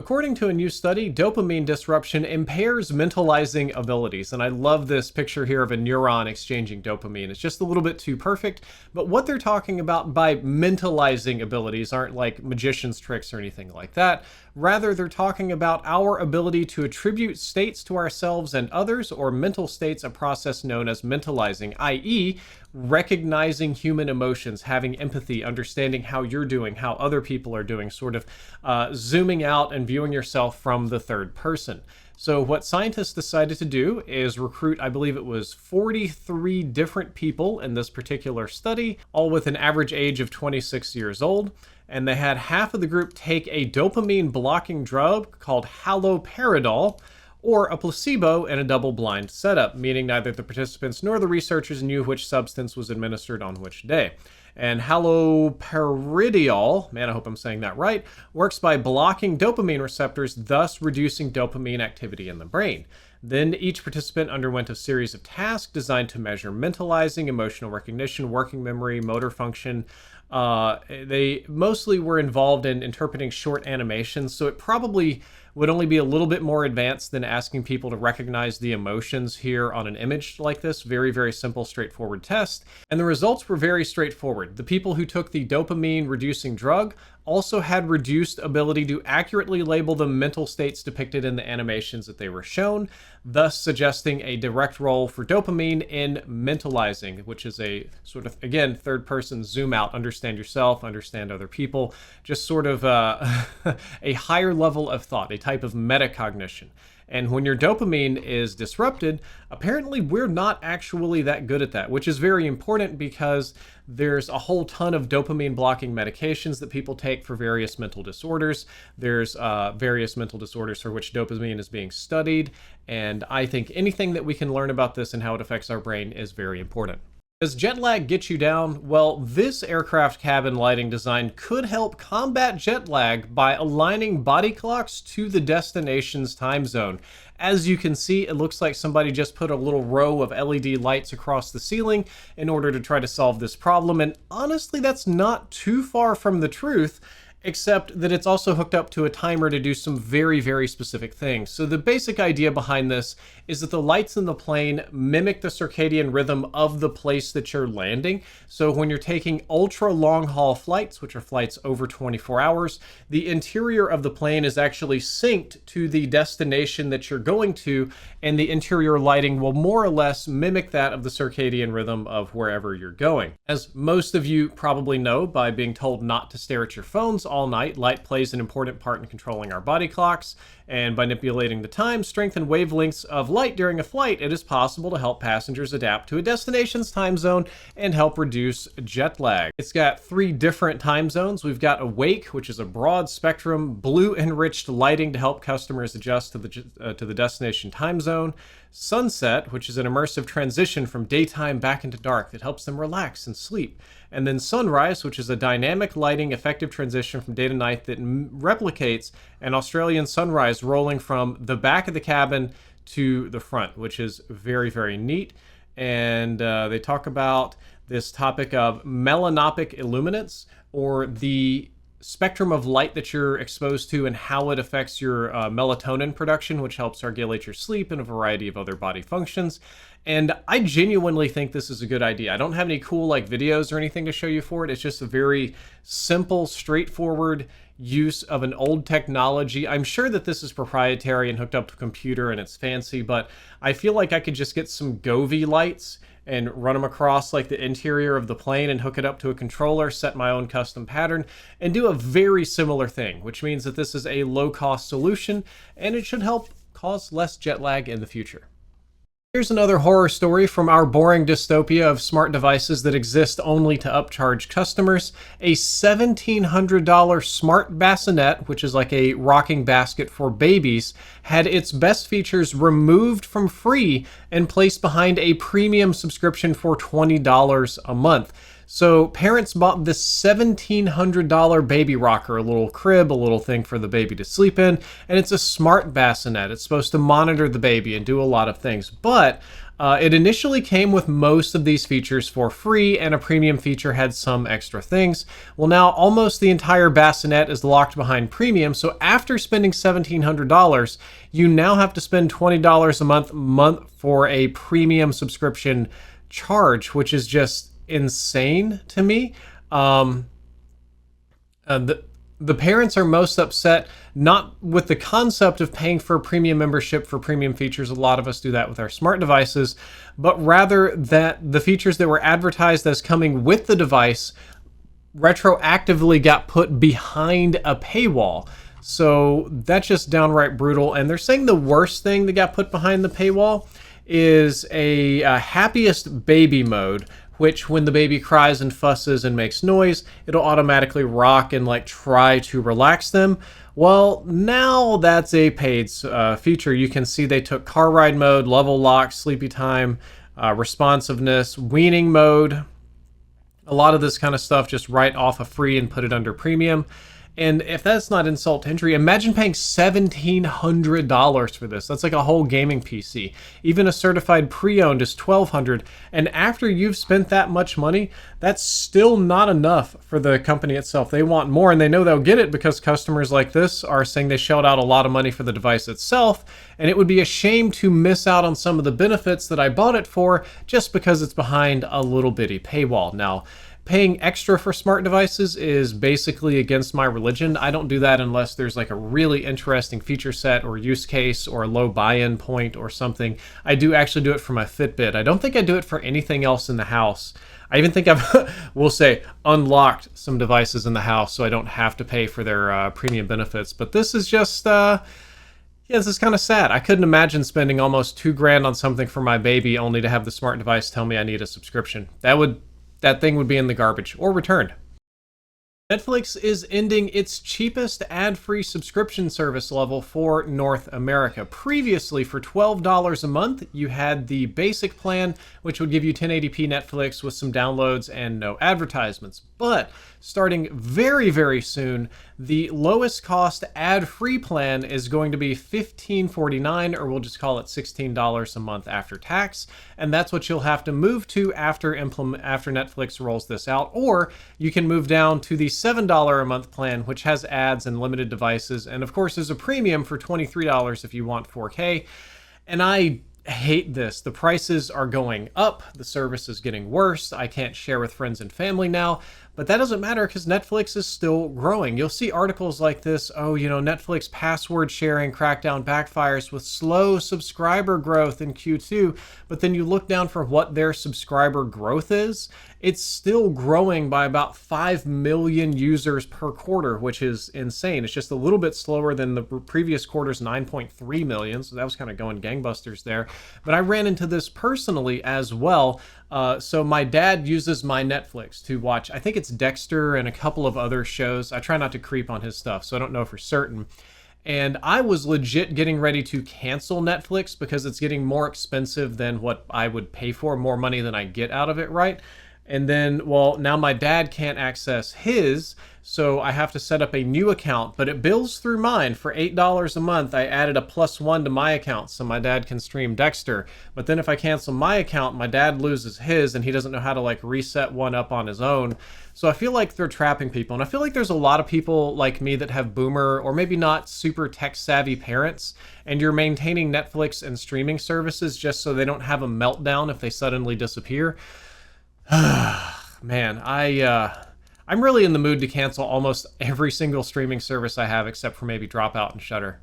According to a new study, dopamine disruption impairs mentalizing abilities. And I love this picture here of a neuron exchanging dopamine. It's just a little bit too perfect. But what they're talking about by mentalizing abilities aren't like magician's tricks or anything like that. Rather, they're talking about our ability to attribute states to ourselves and others, or mental states, a process known as mentalizing, i.e., recognizing human emotions, having empathy, understanding how you're doing, how other people are doing, sort of zooming out and viewing yourself from the third person. So what scientists decided to do is recruit, I believe it was 43 different people in this particular study, all with an average age of 26 years old. And they had half of the group take a dopamine blocking drug called haloperidol, or a placebo in a double-blind setup, meaning neither the participants nor the researchers knew which substance was administered on which day. And haloperidol, man, I hope I'm saying that right, works by blocking dopamine receptors, thus reducing dopamine activity in the brain. Then each participant underwent a series of tasks designed to measure mentalizing, emotional recognition, working memory, motor function. They mostly were involved in interpreting short animations, so it probably would only be a little bit more advanced than asking people to recognize the emotions here on an image like this. Very, very simple, straightforward test. And the results were very straightforward. The people who took the dopamine reducing drug also had reduced ability to accurately label the mental states depicted in the animations that they were shown, thus suggesting a direct role for dopamine in mentalizing, which is a sort of, again, third person zoom out, understand yourself, understand other people, just sort of a higher level of thought, a type of metacognition. And when your dopamine is disrupted, apparently we're not actually that good at that, which is very important because there's a whole ton of dopamine blocking medications that people take for various mental disorders. There's various mental disorders for which dopamine is being studied. And I think anything that we can learn about this and how it affects our brain is very important. Does jet lag get you down? Well, this aircraft cabin lighting design could help combat jet lag by aligning body clocks to the destination's time zone. As you can see, it looks like somebody just put a little row of LED lights across the ceiling in order to try to solve this problem. And honestly, that's not too far from the truth, except that it's also hooked up to a timer to do some very, very specific things. So the basic idea behind this is that the lights in the plane mimic the circadian rhythm of the place that you're landing. So when you're taking ultra long haul flights, which are flights over 24 hours, the interior of the plane is actually synced to the destination that you're going to, and the interior lighting will more or less mimic that of the circadian rhythm of wherever you're going. As most of you probably know by being told not to stare at your phones all night, light plays an important part in controlling our body clocks, and by manipulating the time, strength, and wavelengths of light during a flight, it is possible to help passengers adapt to a destination's time zone and help reduce jet lag. It's got 3 different time zones. We've got awake, which is a broad spectrum, blue enriched lighting to help customers adjust to the destination time zone. Sunset, which is an immersive transition from daytime back into dark that helps them relax and sleep. And then sunrise, which is a dynamic lighting effective transition from day to night that replicates an Australian sunrise rolling from the back of the cabin to the front, which is very, very neat. And they talk about this topic of melanopic illuminance, or the spectrum of light that you're exposed to and how it affects your melatonin production, which helps regulate your sleep and a variety of other body functions. And I genuinely think this is a good idea. I don't have any cool like videos or anything to show you for it. It's just a very simple, straightforward use of an old technology. I'm sure that this is proprietary and hooked up to a computer and it's fancy, but I feel like I could just get some Govee lights and run them across like the interior of the plane and hook it up to a controller, set my own custom pattern, and do a very similar thing, which means that this is a low-cost solution and it should help cause less jet lag in the future. Here's another horror story from our boring dystopia of smart devices that exist only to upcharge customers. A $1,700 smart bassinet, which is like a rocking basket for babies, had its best features removed from free and placed behind a premium subscription for $20 a month. So parents bought this $1,700 baby rocker, a little crib, a little thing for the baby to sleep in, and it's a smart bassinet. It's supposed to monitor the baby and do a lot of things, but it initially came with most of these features for free, and a premium feature had some extra things. Well, now almost the entire bassinet is locked behind premium, so after spending $1,700, you now have to spend $20 a month for a premium subscription charge, which is just insane to me. The parents are most upset not with the concept of paying for a premium membership for premium features. A lot of us do that with our smart devices, but rather that the features that were advertised as coming with the device retroactively got put behind a paywall. So that's just downright brutal. And they're saying the worst thing that got put behind the paywall is a happiest baby mode, which when the baby cries and fusses and makes noise, it'll automatically rock and like try to relax them. Well, now that's a paid feature. You can see they took car ride mode, level lock, sleepy time, responsiveness, weaning mode, a lot of this kind of stuff just right off of free and put it under premium. And if that's not insult to injury, imagine paying $1,700 for this. That's like a whole gaming PC. Even a certified pre-owned is $1,200. And after you've spent that much money, that's still not enough for the company itself. They want more, and they know they'll get it because customers like this are saying they shelled out a lot of money for the device itself. And it would be a shame to miss out on some of the benefits that I bought it for just because it's behind a little bitty paywall. Now, paying extra for smart devices is basically against my religion. I don't do that unless there's like a really interesting feature set or use case or a low buy-in point or something. I do actually do it for my Fitbit. I don't think I do it for anything else in the house. I even think I've, we'll say, unlocked some devices in the house so I don't have to pay for their premium benefits. But this is just, yeah, this is kind of sad. I couldn't imagine spending almost $2,000 on something for my baby only to have the smart device tell me I need a subscription. That thing would be in the garbage or returned. Netflix is ending its cheapest ad-free subscription service level for North America. Previously, for $12 a month, you had the basic plan, which would give you 1080p Netflix with some downloads and no advertisements. But starting very, very soon, the lowest cost ad-free plan is going to be $15.49, or we'll just call it $16 a month after tax. And that's what you'll have to move to after Netflix rolls this out. Or you can move down to the $7 a month plan, which has ads and limited devices, and of course is a premium for $23 if you want 4K. And I hate this. The prices are going up. The service is getting worse. I can't share with friends and family now. But that doesn't matter because Netflix is still growing. You'll see articles like this, oh, you know, Netflix password sharing crackdown backfires with slow subscriber growth in Q2. But then you look down for what their subscriber growth is. It's still growing by about 5 million users per quarter, which is insane. It's just a little bit slower than the previous quarter's 9.3 million. So that was kind of going gangbusters there. But I ran into this personally as well. So my dad uses my Netflix to watch, I think it's Dexter and a couple of other shows. I try not to creep on his stuff, so I don't know for certain. And I was legit getting ready to cancel Netflix because it's getting more expensive than what I would pay for, more money than I get out of it, right? And then, well, now my dad can't access his, so I have to set up a new account, but it bills through mine for $8 a month. I added a +1 to my account so my dad can stream Dexter. But then if I cancel my account, my dad loses his and he doesn't know how to like reset one up on his own. So I feel like they're trapping people. And I feel like there's a lot of people like me that have boomer or maybe not super tech savvy parents, and you're maintaining Netflix and streaming services just so they don't have a meltdown if they suddenly disappear. Man, I'm really in the mood to cancel almost every single streaming service I have except for maybe Dropout and Shudder.